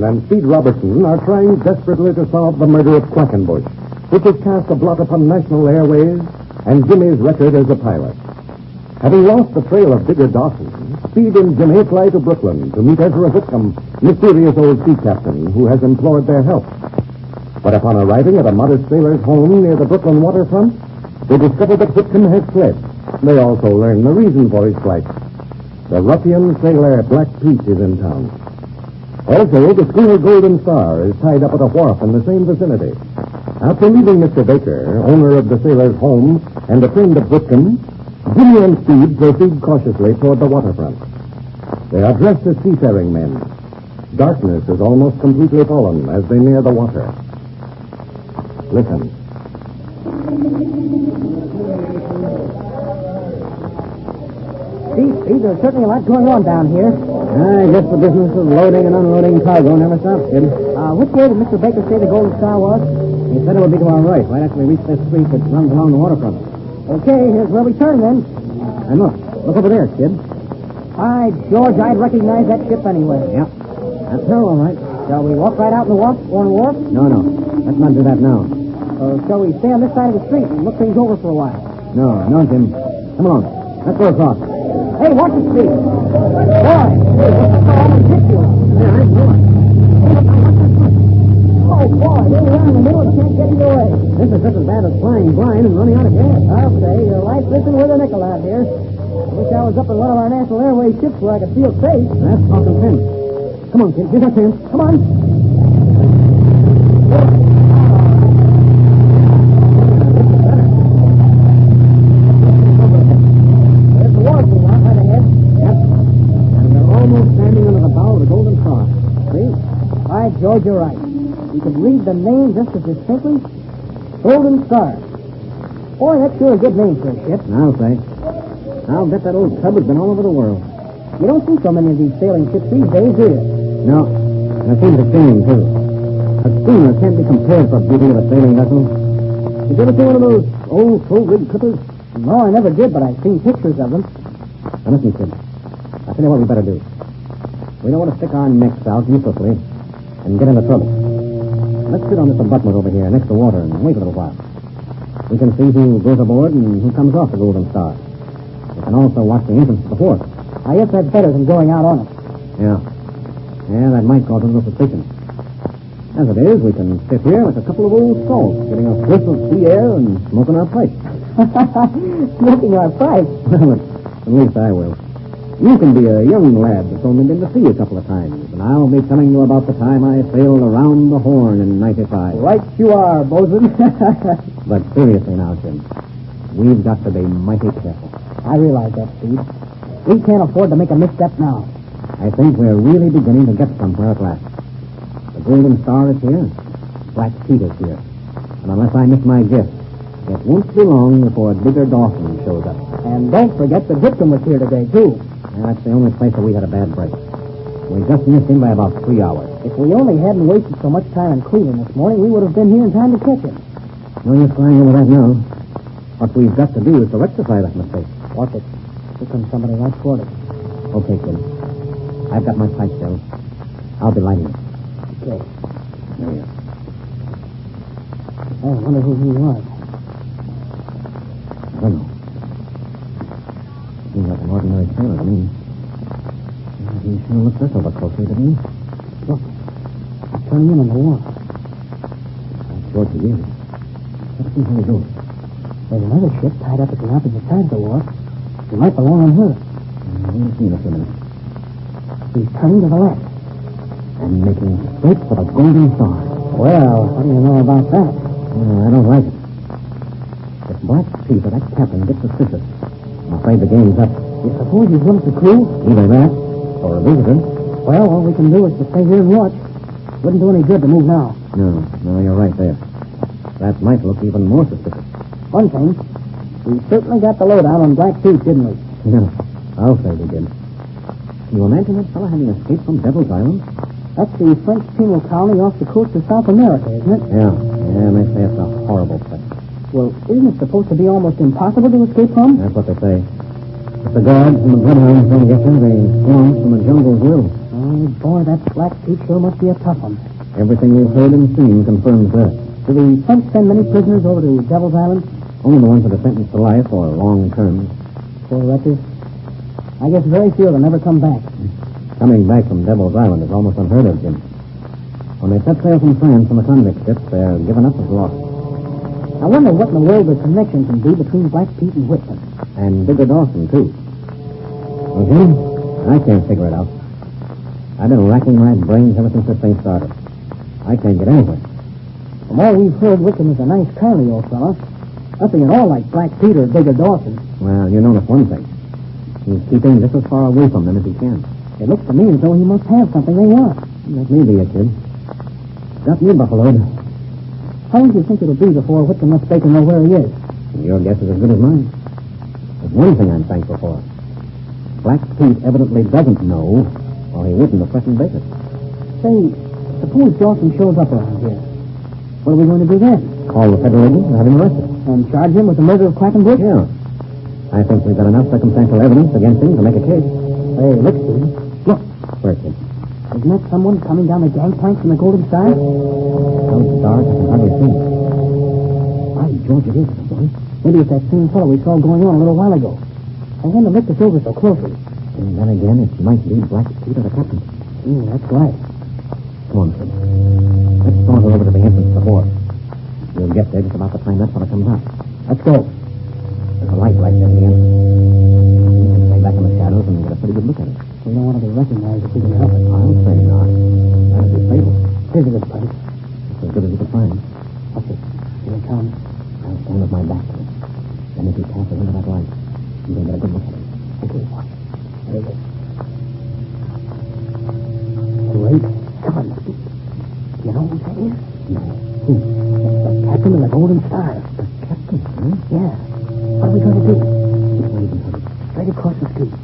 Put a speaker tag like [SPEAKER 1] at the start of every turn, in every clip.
[SPEAKER 1] And Speed Robertson are trying desperately to solve the murder of Quackenbush, which has cast a blot upon national airways and Jimmy's record as a pilot. Having lost the trail of Digger Dawson, Speed and Jimmy fly to Brooklyn to meet Ezra Whitcomb, mysterious old sea captain who has implored their help. But upon arriving at a modest sailor's home near the Brooklyn waterfront, they discover that Whitcomb has fled. They also learn the reason for his flight. The ruffian sailor Black Pete is in town. Also, the schooner Golden Star is tied up at a wharf in the same vicinity. After leaving Mr. Baker, owner of the sailor's home and a friend of Whitcomb, Jimmy and Speed proceed cautiously toward the waterfront. They are dressed as seafaring men. Darkness is almost completely fallen as they near the water. Listen.
[SPEAKER 2] Speed, there's certainly a lot going on down here.
[SPEAKER 3] I guess the business of loading and unloading cargo never stops, kid.
[SPEAKER 2] Which way did Mr. Baker say the Golden Star was?
[SPEAKER 3] He said it would be to our right after we reach this street that runs along the waterfront.
[SPEAKER 2] Okay, here's where we turn then.
[SPEAKER 3] And look over there, kid.
[SPEAKER 2] By George, I'd recognize that ship anyway.
[SPEAKER 3] Yep. That's her, all right.
[SPEAKER 2] Shall we walk right out in the wharf? On the wharf?
[SPEAKER 3] No. Let's not do that now.
[SPEAKER 2] Shall we stay on this side of the street and look things over for a while?
[SPEAKER 3] No, Jim. Come along. Let's go across.
[SPEAKER 2] Hey, watch the speed. Boy, almost hit you.
[SPEAKER 3] Yeah, I know it.
[SPEAKER 2] Oh, boy, they're around the middle and can't get either way.
[SPEAKER 3] This is just as bad as flying blind and running out of gas.
[SPEAKER 2] I'll say, your life's missing with a nickel out here. I wish I was up in one of our National Airways ships where I could feel safe.
[SPEAKER 3] That's talking sense. Come on, kid. Here's our chance.
[SPEAKER 2] Come on. George, you're right. You can read the name just as distinctly. Golden Star. Boy, that's sure a good name for a ship.
[SPEAKER 3] I'll say. I'll bet that old tub has been all over the world.
[SPEAKER 2] You don't see so many of these sailing ships these days, do you?
[SPEAKER 3] No. And it seems a shame, too. A schooner can't be compared for beauty with a sailing vessel. Did you ever see one of those old full-rig clippers?
[SPEAKER 2] No, I never did, but I've seen pictures of them.
[SPEAKER 3] Now, listen, kid. I'll tell you what we better do. We don't want to stick our necks out uselessly and get into trouble. Let's sit on this abutment over here next to water and wait a little while. We can see who goes aboard and who comes off the Golden Star. We can also watch the entrance to the port.
[SPEAKER 2] I guess that's better than going out on it.
[SPEAKER 3] Yeah, that might cause a little suspicion. As it is, we can sit here like a couple of old salts, getting a whiff of sea air and smoking our pipe.
[SPEAKER 2] Smoking our pipe?
[SPEAKER 3] Well, at least I will. You can be a young lad that's only been to sea a couple of times, and I'll be telling you about the time I sailed around the Horn in '95.
[SPEAKER 2] Right you are, Bosun.
[SPEAKER 3] But seriously now, Jim, we've got to be mighty careful.
[SPEAKER 2] I realize that, Steve. We can't afford to make a misstep now.
[SPEAKER 3] I think we're really beginning to get somewhere at last. The Golden Star is here. Black Pete is here. And unless I miss my guess, it won't be long before Digger Dawson shows up.
[SPEAKER 2] And don't forget the victim was here today, too.
[SPEAKER 3] Yeah, that's the only place where we had a bad break. We just missed him by about 3 hours.
[SPEAKER 2] If we only hadn't wasted so much time in cleaning this morning, we would have been here in time to catch him.
[SPEAKER 3] No use crying over that now. What we've got to do is to rectify that mistake.
[SPEAKER 2] Watch it. Here comes somebody right toward us.
[SPEAKER 3] Okay, kid. I've got my pipe filled. I'll be lighting it.
[SPEAKER 2] place.
[SPEAKER 3] There you are.
[SPEAKER 2] I wonder who he was.
[SPEAKER 3] I don't know. Seems like an ordinary sailor to me. He sure looks us over closely, didn't he?
[SPEAKER 2] Look, he's turning in on the wall.
[SPEAKER 3] That's George he is. Let's see how he goes.
[SPEAKER 2] There's another ship tied up at the opposite side of the wharf. It might belong on her.
[SPEAKER 3] We'll see in a few minutes.
[SPEAKER 2] He's turning to the left.
[SPEAKER 3] And making straight for the Golden Star.
[SPEAKER 2] Well, what do you know about that?
[SPEAKER 3] I don't like it. If Black Pete or that captain gets suspicious, I'm afraid the game's up.
[SPEAKER 2] You suppose he's one of the crew?
[SPEAKER 3] Either that, or a visitor.
[SPEAKER 2] Well, all we can do is to stay here and watch. Wouldn't do any good to move now.
[SPEAKER 3] No, you're right there. That might look even more suspicious.
[SPEAKER 2] One thing, we certainly got the lowdown on Black Pete, didn't we?
[SPEAKER 3] Yeah, I'll say we did. Can you imagine that fellow having escaped from Devil's Island?
[SPEAKER 2] That's the French penal colony off the coast of South America, isn't it?
[SPEAKER 3] Yeah, they say it's a horrible place.
[SPEAKER 2] Well, isn't it supposed to be almost impossible to escape from?
[SPEAKER 3] That's what they say. If the guards and the bloodhounds don't get there, they swarm from the jungles will.
[SPEAKER 2] Oh, boy, that Black Pete sure must be a tough one.
[SPEAKER 3] Everything we've heard and seen confirms that.
[SPEAKER 2] Do the French send many prisoners over to Devil's Island?
[SPEAKER 3] Only the ones that are sentenced to life or long terms.
[SPEAKER 2] Poor wretches. I guess very few will never come back.
[SPEAKER 3] Coming back from Devil's Island is almost unheard of, Jim. When they set sail from France on the convict ship, they're given up as lost.
[SPEAKER 2] I wonder what in the world the connection can be between Black Pete and Whitman.
[SPEAKER 3] And Digger Dawson, too. Well, Jim, I can't figure it out. I've been racking my brains ever since this thing started. I can't get anywhere.
[SPEAKER 2] From all we've heard, Wickham is a nice, kindly old fellow. Nothing at all like Black Pete or Digger Dawson.
[SPEAKER 3] Well, you notice one thing. He's keeping just as far away from them as he can.
[SPEAKER 2] It looks to me as though he must have something they want.
[SPEAKER 3] That may be it, kid. Got me buffaloed.
[SPEAKER 2] How long do you think it'll be before Whitman lets Baker know where he is?
[SPEAKER 3] Your guess is as good as mine. There's one thing I'm thankful for. Black Pete evidently doesn't know, or he wouldn't have threatened Baker.
[SPEAKER 2] Say, suppose Dawson shows up around here. What are we going to do then?
[SPEAKER 3] Call the federal agent and have him arrested.
[SPEAKER 2] And charge him with the murder of Quackenbush?
[SPEAKER 3] Yeah. I think we've got enough circumstantial evidence against him to make a case.
[SPEAKER 2] Hey, look, Steve. Look.
[SPEAKER 3] Where, kid?
[SPEAKER 2] Isn't that someone coming down the gangplank from the Golden Star?
[SPEAKER 3] So dark I can hardly see. By George, it is, boy.
[SPEAKER 2] Maybe it's that same fellow we saw going on a little while ago. I had to look this over so closely.
[SPEAKER 3] And then again, it might be Black Pete or the captain.
[SPEAKER 2] That's right.
[SPEAKER 3] Come on, kid. Let's saunter over to the entrance to the wharf. We'll get there just about the time that fellow comes out.
[SPEAKER 2] Let's go.
[SPEAKER 3] There's a light right there in the entrance. We can stay back in the shadows and get a pretty good look at it.
[SPEAKER 2] We don't want to be recognized if we can help it.
[SPEAKER 3] I'll say not. That'd be fatal.
[SPEAKER 2] Here's a good place.
[SPEAKER 3] It's as good as you could find.
[SPEAKER 2] What's it? Here it comes.
[SPEAKER 3] I'll stand with my back to it. Then if he passes under that light, you can get a good look at it.
[SPEAKER 2] Okay, watch. There it is. Great heavens. You know who that is?
[SPEAKER 3] No.
[SPEAKER 2] Who? That's the captain of the Golden Star.
[SPEAKER 3] The captain, huh?
[SPEAKER 2] Yeah. What are we going to do?
[SPEAKER 3] Which way did he head?
[SPEAKER 2] Straight across the street.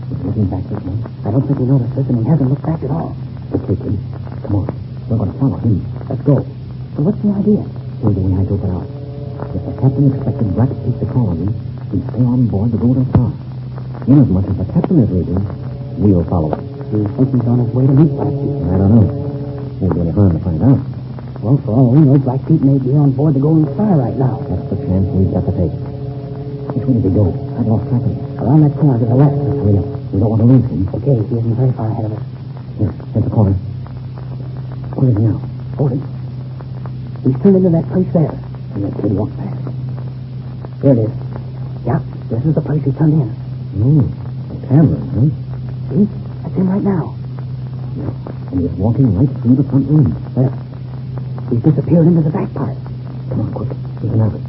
[SPEAKER 3] He's looking back this way.
[SPEAKER 2] I don't think he noticed us, and he hasn't looked back at all.
[SPEAKER 3] Okay, kid. Come on. We're going to follow him.
[SPEAKER 2] Let's go. So what's the idea?
[SPEAKER 3] Here's the way I took it out. If the captain expected Black Pete to call on him, he'd stay on board the Golden Star. Inasmuch as the captain is leaving, we'll follow him.
[SPEAKER 2] Do you think he's on his way to meet Black Pete?
[SPEAKER 3] I don't know. Won't do any harm to find out.
[SPEAKER 2] Well, for all we know, Black Pete may be on board the Golden Star right now.
[SPEAKER 3] That's the chance we've got to take. Which way did he go? I've lost track of him.
[SPEAKER 2] Around that corner to the left.
[SPEAKER 3] Hurry up. We don't want to lose him.
[SPEAKER 2] Okay, he isn't very far ahead of us.
[SPEAKER 3] Here, here's the corner. Where is he now?
[SPEAKER 2] Hold it. He's turned into that place there.
[SPEAKER 3] And that kid walked past.
[SPEAKER 2] Here it is. Yeah, this is the place he turned in.
[SPEAKER 3] A tavern, huh?
[SPEAKER 2] See? That's him right now.
[SPEAKER 3] Yeah. And he's walking right through the front room.
[SPEAKER 2] There. He's disappeared into the back part.
[SPEAKER 3] Come on, quick. He's an outlet.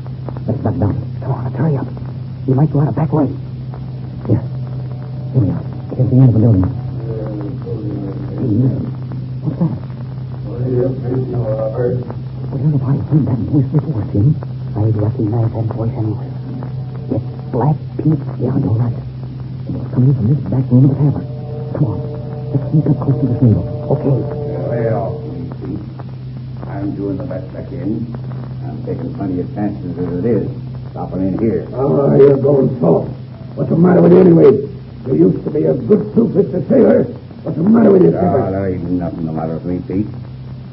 [SPEAKER 3] Let's back down.
[SPEAKER 2] Come on, let's hurry up. He might go out a back way.
[SPEAKER 3] Here. Here we are. Here's the end of the building. Hey, listen. What's that? Where have I heard that voice before, Jim?
[SPEAKER 2] I'd recognize that voice anywhere. It's Black Pete.
[SPEAKER 3] Yeah, you're right. It was coming from this back room of the tavern. Come on. Let's sneak up close to the window.
[SPEAKER 2] Okay.
[SPEAKER 4] Well, Pete. I'm doing the best I can. I'm taking plenty of chances as it is. Stopping in here.
[SPEAKER 5] Oh, you're going soft. What's the matter with you anyway? You used to be a good two-fisted sailor. What's the matter with you, Skipper?
[SPEAKER 4] There ain't nothing the matter with me, Pete.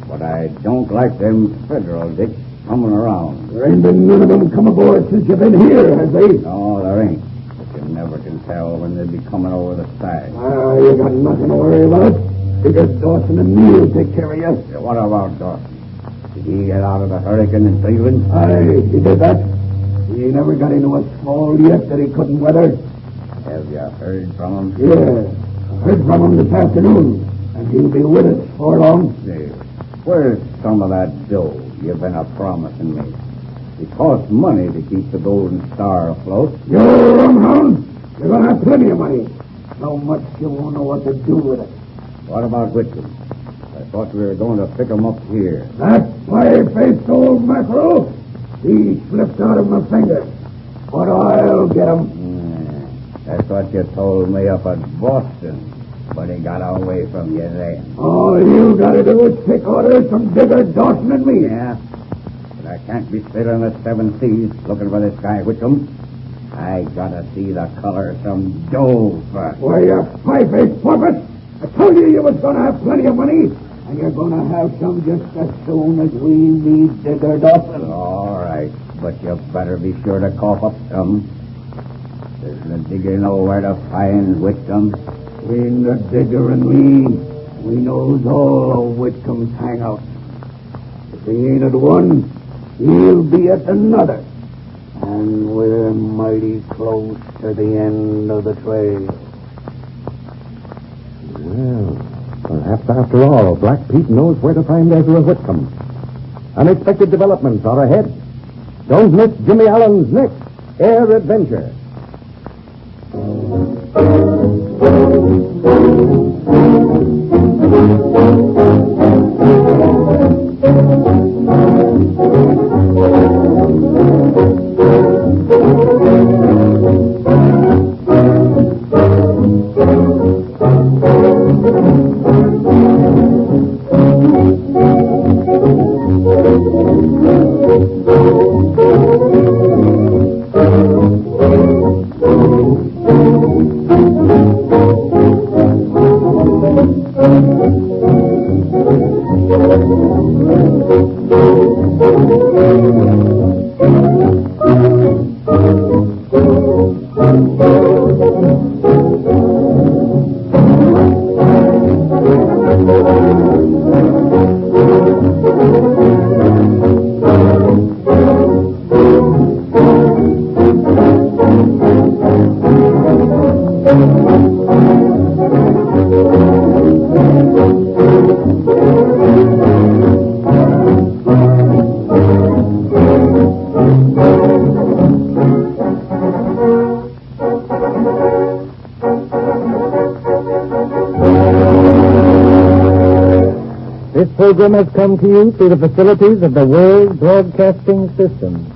[SPEAKER 4] But I don't like them federal dicks coming around.
[SPEAKER 5] There ain't been none of them come aboard since you've been here, has they?
[SPEAKER 4] No, there ain't. But you never can tell when they'll be coming over the side.
[SPEAKER 5] You got nothing to worry about. Because Dawson and me'll take care of you.
[SPEAKER 4] What about Dawson? Did he get out of the hurricane in Cleveland?
[SPEAKER 5] Aye, he did that. He never got into a squall yet that he couldn't weather.
[SPEAKER 4] Have you heard from him?
[SPEAKER 5] Yeah, I heard from him this afternoon. And he'll be with us before long.
[SPEAKER 4] Say, where's some of that dough you've been a-promising me? It costs money to keep the Golden Star afloat.
[SPEAKER 5] You're rumhound. You're going to have plenty of money. So much you won't know what to do with it.
[SPEAKER 4] What about Whitcomb? I thought we were going to pick him up here.
[SPEAKER 5] That pie-faced old mackerel, he slipped out of my fingers. But I'll get him.
[SPEAKER 4] That's what you told me up at Boston. But he got away from you then.
[SPEAKER 5] All you got to do is take orders from Digger, Dawson, and me.
[SPEAKER 4] Yeah? But I can't be sailing the 7 seas looking for this guy Whitcomb. I gotta see the color of some dough first.
[SPEAKER 5] Why, you pie-faced puppet! I told you was going to have plenty of money. And you're going to have some just as soon as we meet Digger Dawson.
[SPEAKER 4] All right, but you better be sure to cough up some. Does the Digger know where to find Whitcomb?
[SPEAKER 5] Between the Digger and me, we knows all of Whitcomb's hangouts. If he ain't at one, he'll be at another. And we're mighty close to the end of the trail.
[SPEAKER 1] Well, perhaps after all, Black Pete knows where to find Ezra Whitcomb. Unexpected developments are ahead. Don't miss Jimmy Allen's next Air Adventure.
[SPEAKER 2] This program has come to you through the facilities of the World Broadcasting System.